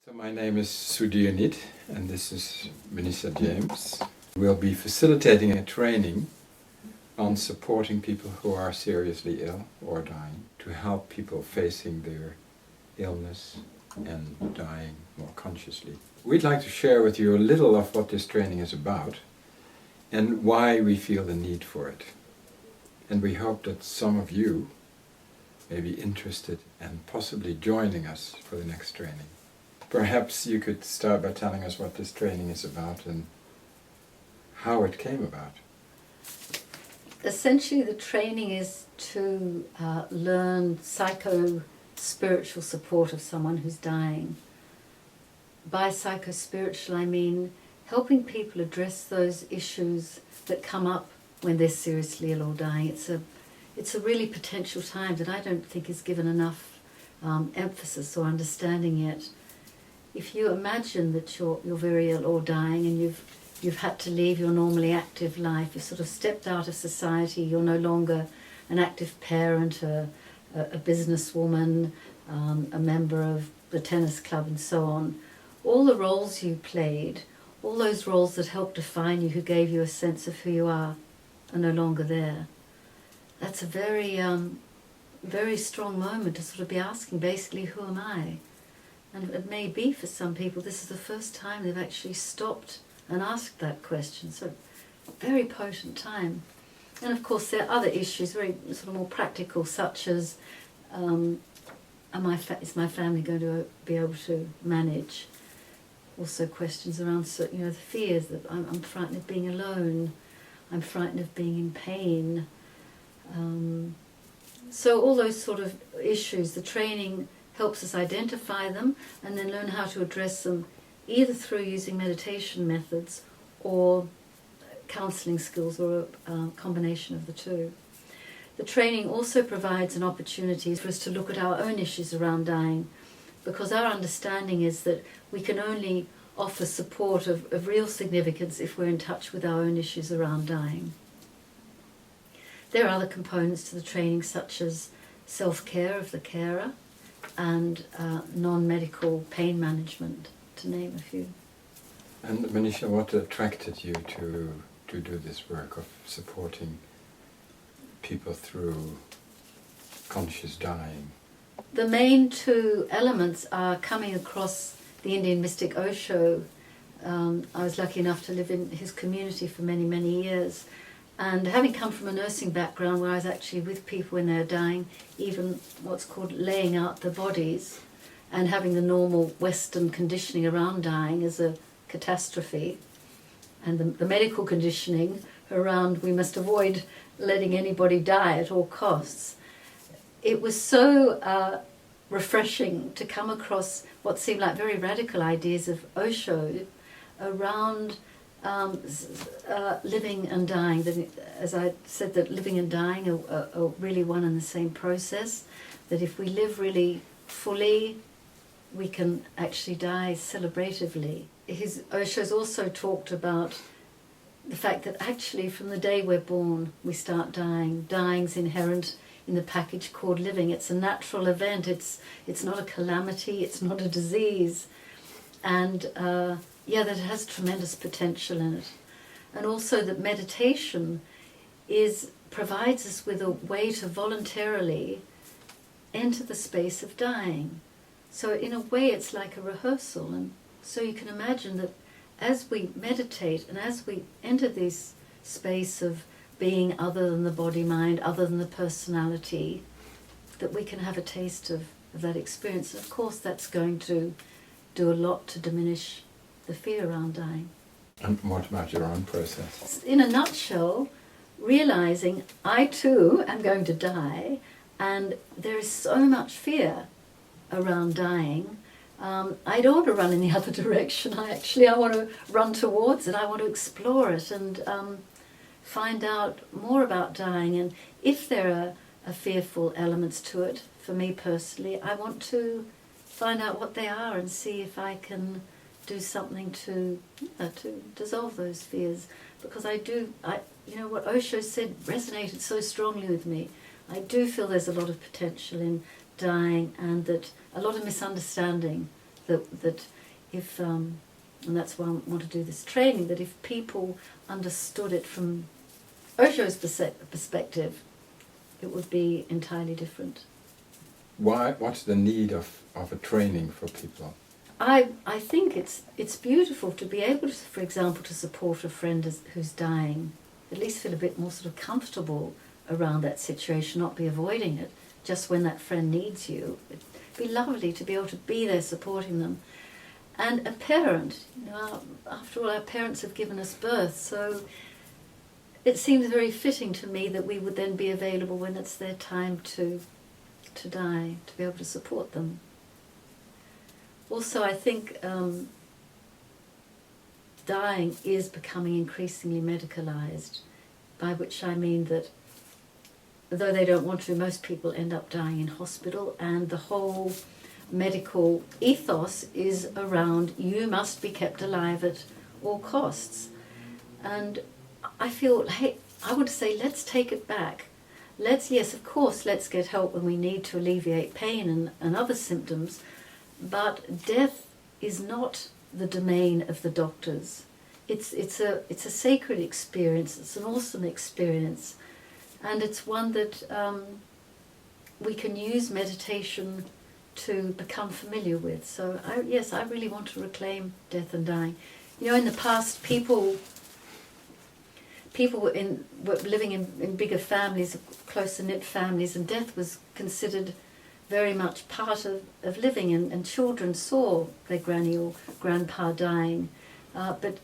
So my name is Sudhir and this is Manisha James. We'll be facilitating a training on supporting people who are seriously ill or dying to help people facing their illness and dying more consciously. We'd like to share with you a little of what this training is about and why we feel the need for it. And we hope that some of you may be interested and possibly joining us for the next training. Perhaps you could start by telling us what this training is about and how it came about. Essentially, the training is to learn psycho-spiritual support of someone who's dying. By psycho-spiritual, I mean helping people address those issues that come up when they're seriously ill or dying. It's a really potential time that I don't think is given enough emphasis or understanding yet. If you imagine that you're very ill or dying and you've had to leave your normally active life, you've sort of stepped out of society, you're no longer an active parent, a businesswoman, a member of the tennis club and so on, all the roles you played, all those roles that helped define you, who gave you a sense of who you are no longer there. That's a very, very strong moment to sort of be asking, basically, who am I? And it may be for some people this is the first time they've actually stopped and asked that question. So, very potent time. And of course there are other issues, very sort of more practical, such as is my family going to be able to manage? Also questions around the fears that I'm frightened of being alone, I'm frightened of being in pain. So all those sort of issues, the training helps us identify them and then learn how to address them either through using meditation methods or counselling skills, or a combination of the two. The training also provides an opportunity for us to look at our own issues around dying, because our understanding is that we can only offer support of real significance if we're in touch with our own issues around dying. There are other components to the training, such as self-care of the carer and non-medical pain management, to name a few. And Manisha, what attracted you to do this work of supporting people through conscious dying? The main two elements are coming across the Indian mystic Osho. I was lucky enough to live in his community for many, many years. And having come from a nursing background where I was actually with people when they're dying, even what's called laying out the bodies, and having the normal Western conditioning around dying as a catastrophe, and the medical conditioning around we must avoid letting anybody die at all costs. It was so refreshing to come across what seemed like very radical ideas of Osho around living and dying. That, as I said, that living and dying are really one and the same process. That if we live really fully, we can actually die celebratively. Osho's also talked about the fact that actually from the day we're born, we start dying. Dying's inherent in the package called living. It's a natural event. It's not a calamity. It's not a disease. And that it has tremendous potential in it. And also that meditation provides us with a way to voluntarily enter the space of dying. So in a way it's like a rehearsal. And so you can imagine that as we meditate and as we enter this space of being other than the body-mind, other than the personality, that we can have a taste of that experience. And of course that's going to do a lot to diminish the fear around dying. And what about your own process? In a nutshell, realizing I too am going to die, and there is so much fear around dying. I don't want to run in the other direction. I want to run towards it. I want to explore it and find out more about dying. And if there are fearful elements to it, for me personally, I want to find out what they are and see if I can do something to dissolve those fears. Because what Osho said resonated so strongly with me. I do feel there's a lot of potential in dying, and that a lot of misunderstanding that if, and that's why I want to do this training, that if people understood it from Osho's perspective, it would be entirely different. What's the need of a training for people? I think it's beautiful to be able to, for example, to support a friend who's dying, at least feel a bit more sort of comfortable around that situation, not be avoiding it just when that friend needs you. It'd be lovely to be able to be there supporting them. And a parent, after all, our parents have given us birth, so it seems very fitting to me that we would then be available when it's their time to die, to be able to support them. Also, I think dying is becoming increasingly medicalised, by which I mean that though they don't want to, most people end up dying in hospital, and the whole medical ethos is around you must be kept alive at all costs. And I feel, hey, I would say let's take it back. Yes, of course, let's get help when we need to alleviate pain and other symptoms, but death is not the domain of the doctors. It's a sacred experience, it's an awesome experience, and it's one that we can use meditation to become familiar with. So I really want to reclaim death and dying. In the past, people were living in bigger families, closer knit families, and death was considered very much part of living, and children saw their granny or grandpa dying, but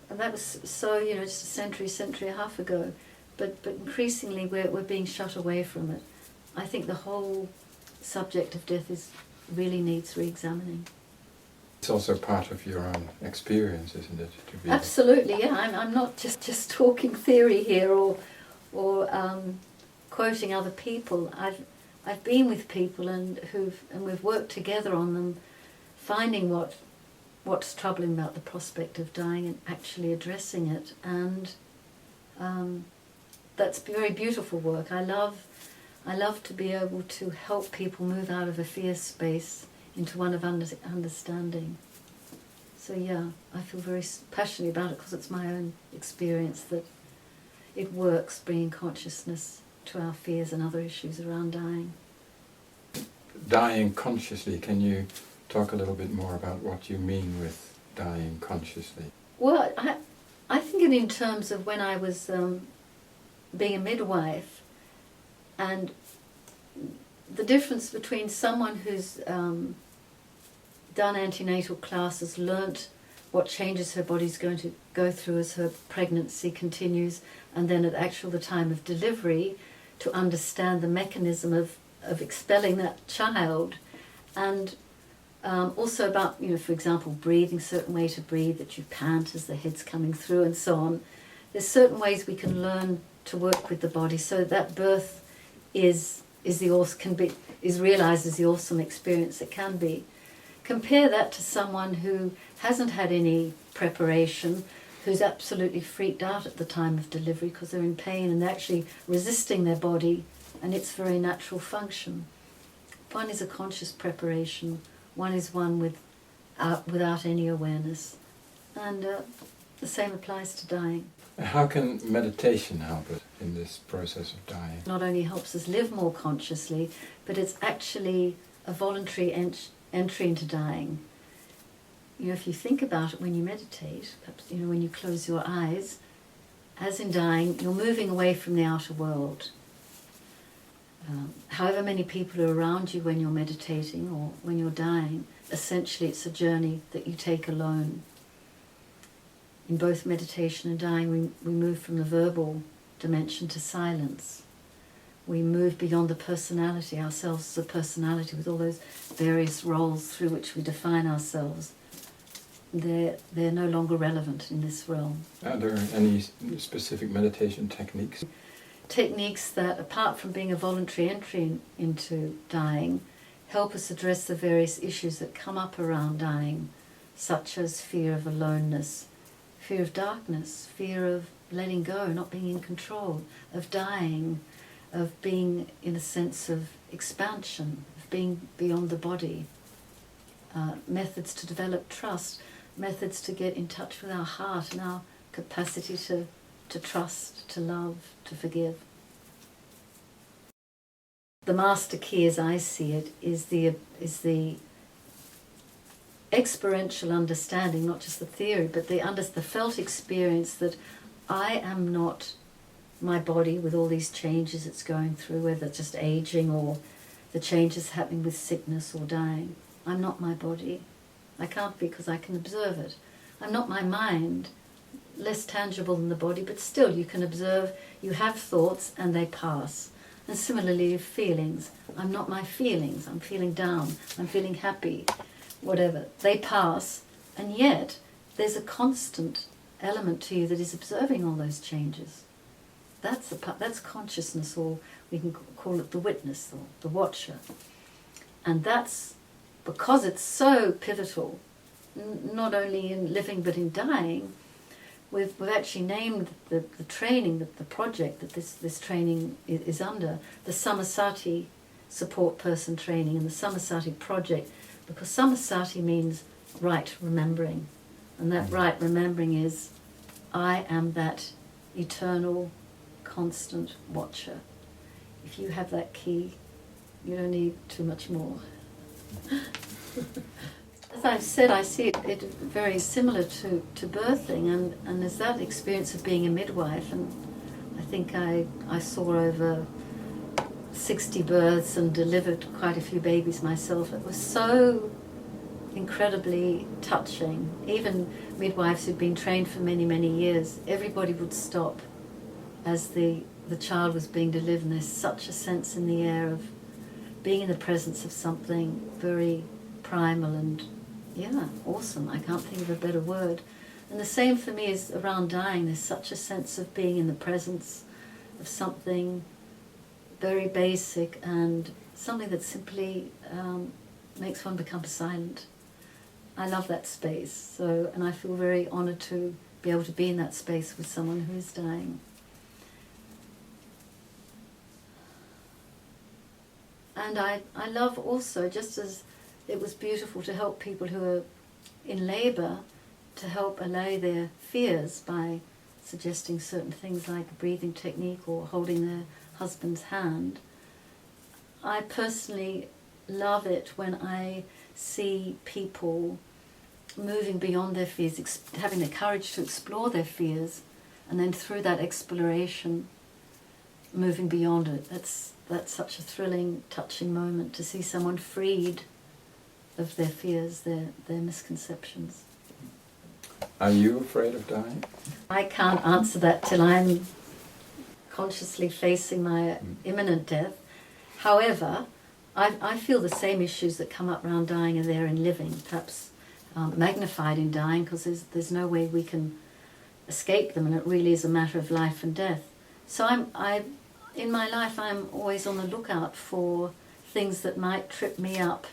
that was so, just a century and a half ago, but increasingly we're being shut away from it. I think the whole subject of death really needs re-examining. It's also part of your own experience, isn't it? To be Absolutely, yeah. I'm not just talking theory here or quoting other people. I've been with people and we've worked together on them, finding what's troubling about the prospect of dying and actually addressing it. And that's very beautiful work. I love to be able to help people move out of a fear space into one of understanding. So yeah, I feel very passionate about it because it's my own experience that it works, bringing consciousness to our fears and other issues around dying. Dying consciously, can you talk a little bit more about what you mean with dying consciously? Well, I think it in terms of when I was being a midwife, and the difference between someone who's done antenatal classes, learnt what changes her body's going to go through as her pregnancy continues, and then at the time of delivery, to understand the mechanism of expelling that child, and also about, for example, breathing, certain way to breathe, that you pant as the head's coming through and so on. There's certain ways we can learn to work with the body so that birth is realised as the awesome experience it can be. Compare that to someone who hasn't had any preparation, who's absolutely freaked out at the time of delivery because they're in pain and they're actually resisting their body and its very natural function. One is a conscious preparation, one is one without any awareness. And the same applies to dying. How can meditation help us in this process of dying? Not only helps us live more consciously, but it's actually a voluntary entry into dying. If you think about it when you meditate, perhaps, when you close your eyes, as in dying, you're moving away from the outer world. However many people are around you when you're meditating or when you're dying, essentially it's a journey that you take alone. In both meditation and dying, we move from the verbal dimension to silence. We move beyond the personality, ourselves as a personality with all those various roles through which we define ourselves. They're no longer relevant in this realm. Are there any specific meditation techniques? Techniques that, apart from being a voluntary entry into dying, help us address the various issues that come up around dying, such as fear of aloneness, fear of darkness, fear of letting go, not being in control, of dying, of being in a sense of expansion, of being beyond the body. methods to develop trust, methods to get in touch with our heart and our capacity to trust, to love, to forgive. The master key, as I see it, is the experiential understanding, not just the theory, but the felt experience that I am not my body with all these changes it's going through, whether it's just aging or the changes happening with sickness or dying. I'm not my body. I can't be, because I can observe it. I'm not my mind, less tangible than the body, but still you can observe, you have thoughts and they pass. And similarly, feelings. I'm not my feelings. I'm feeling down. I'm feeling happy. Whatever. They pass. And yet, there's a constant element to you that is observing all those changes. That's consciousness, or we can call it the witness, or the watcher. And that's because it's so pivotal, not only in living but in dying. We've actually named the training, the project that this training is under, the Samasati Support Person Training and the Samasati Project, because Samasati means right remembering. And that right remembering is, I am that eternal, constant watcher. If you have that key, you don't need too much more. As I've said, I see it very similar to birthing, and there's that experience of being a midwife, and I think I saw over 60 births and delivered quite a few babies myself. It was so incredibly touching. Even midwives who'd been trained for many, many years, everybody would stop as the child was being delivered, and there's such a sense in the air of being in the presence of something very primal and awesome. I can't think of a better word. And the same for me is around dying. There's such a sense of being in the presence of something very basic and something that simply makes one become silent. I love that space. And I feel very honoured to be able to be in that space with someone who is dying. And I love also, just as it was beautiful to help people who are in labour, to help allay their fears by suggesting certain things like a breathing technique or holding their husband's hand. I personally love it when I see people moving beyond their fears, having the courage to explore their fears, and then through that exploration, moving beyond it. That's such a thrilling, touching moment to see someone freed of their fears, their misconceptions. Are you afraid of dying? I can't answer that till I'm consciously facing my imminent death. However, I feel the same issues that come up around dying are there in living, perhaps magnified in dying, because there's no way we can escape them, and it really is a matter of life and death. So in my life, I'm always on the lookout for things that might trip me up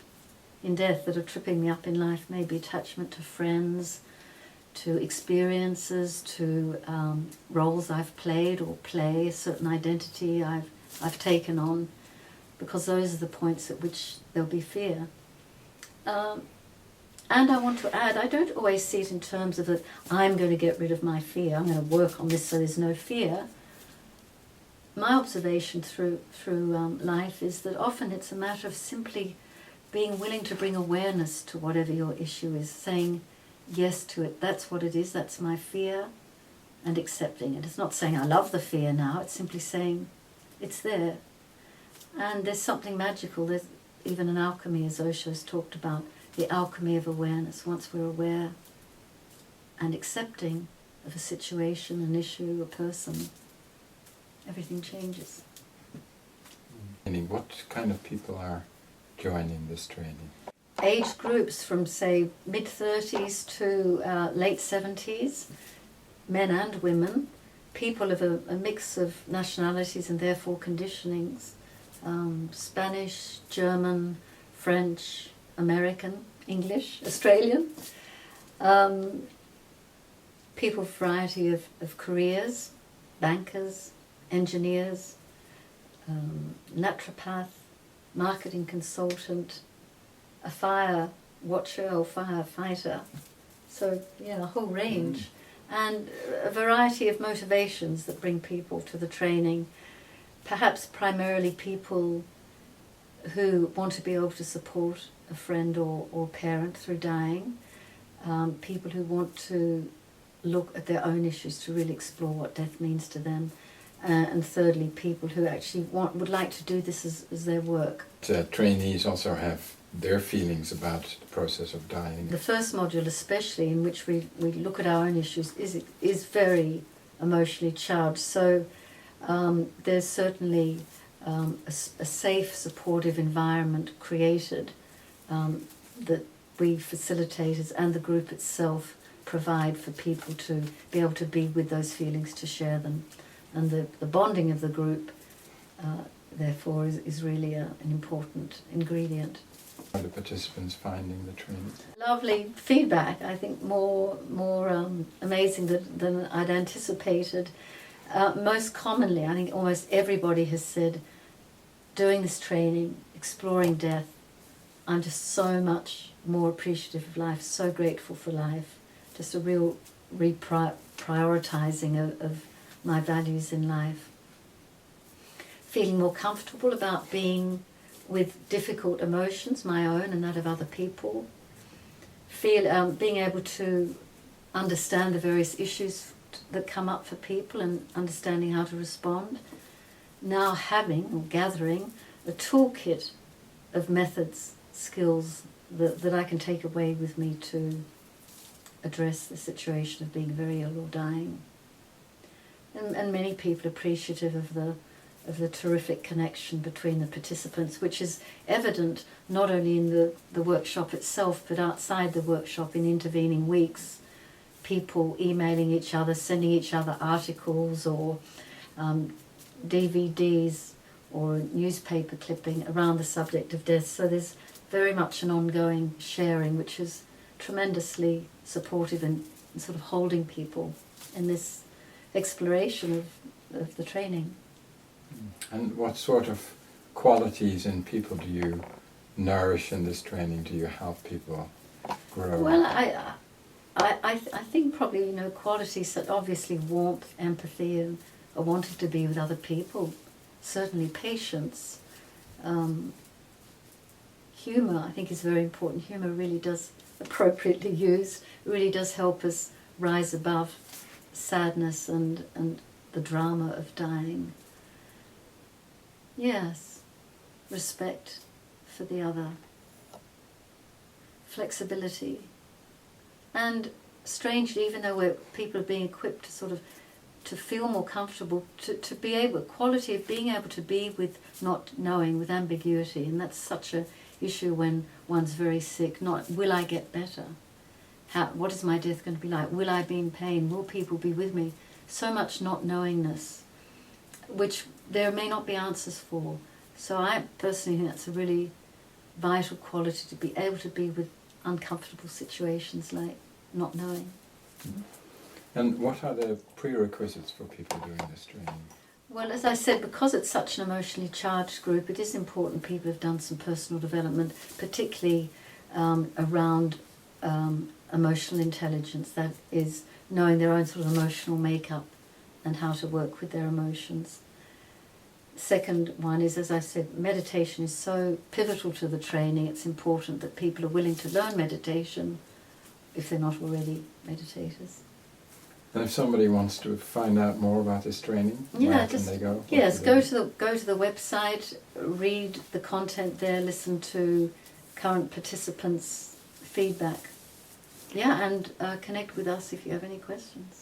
in death, that are tripping me up in life. Maybe attachment to friends, to experiences, to roles I've played or play, a certain identity I've taken on, because those are the points at which there'll be fear. And I want to add, I don't always see it in terms of that I'm going to get rid of my fear, I'm going to work on this so there's no fear. My observation through life is that often it's a matter of simply being willing to bring awareness to whatever your issue is, saying yes to it. That's what it is, that's my fear, and accepting it. It's not saying I love the fear now, it's simply saying it's there. And there's something magical. There's even an alchemy, as Osho's talked about, the alchemy of awareness. Once we're aware and accepting of a situation, an issue, a person, everything changes. And what kind of people are joining this training? Age groups from, say, mid-30s to late 70s, men and women, people of a mix of nationalities and therefore conditionings, Spanish, German, French, American, English, Australian, people of a variety of careers, bankers, engineers, naturopath, marketing consultant, a fire watcher or firefighter. So, yeah, a whole range. And a variety of motivations that bring people to the training. Perhaps primarily people who want to be able to support a friend or parent through dying. People who want to look at their own issues to really explore what death means to them. And thirdly, people who actually would like to do this as their work. Trainees also have their feelings about the process of dying. The first module especially, in which we look at our own issues, is very emotionally charged. So there's certainly a safe, supportive environment created that we facilitators and the group itself provide for people to be able to be with those feelings, to share them. And the bonding of the group, therefore, is really an important ingredient. Are the participants finding the training? Lovely feedback, I think more amazing than I'd anticipated. Most commonly, I think almost everybody has said, doing this training, exploring death, I'm just so much more appreciative of life, so grateful for life, just a real reprioritizing of my values in life. Feeling more comfortable about being with difficult emotions, my own and that of other people. Being able to understand the various issues that come up for people and understanding how to respond. Now having or gathering a toolkit of methods, skills that I can take away with me to address the situation of being very ill or dying. And many people appreciative of the terrific connection between the participants, which is evident not only in the workshop itself, but outside the workshop in intervening weeks. People emailing each other, sending each other articles or DVDs or newspaper clipping around the subject of death. So there's very much an ongoing sharing, which is tremendously supportive and sort of holding people in this exploration of the training. And what sort of qualities in people do you nourish in this training? Do you help people grow? Well, I think probably, qualities that obviously warmth, empathy, and a wanting to be with other people, certainly patience. Humour, I think, is very important. Humour really does, appropriately used, really does help us rise above sadness and the drama of dying. Yes, respect for the other, flexibility, and strangely, even though people are being equipped to feel more comfortable, to be able, quality of being able to be with not knowing, with ambiguity, and that's such a issue when one's very sick. Not, will I get better? What is my death going to be like? Will I be in pain? Will people be with me? So much not knowingness, which there may not be answers for. So I personally think that's a really vital quality, to be able to be with uncomfortable situations like not knowing. And what are the prerequisites for people doing this training? Well, as I said, because it's such an emotionally charged group, it is important people have done some personal development, particularly around emotional intelligence, that is, knowing their own sort of emotional makeup and how to work with their emotions. Second one is, as I said, meditation is so pivotal to the training. It's important that people are willing to learn meditation if they're not already meditators. And if somebody wants to find out more about this training, where can they go? Yes, go to the website, read the content there, listen to current participants' feedback. Yeah, and connect with us if you have any questions.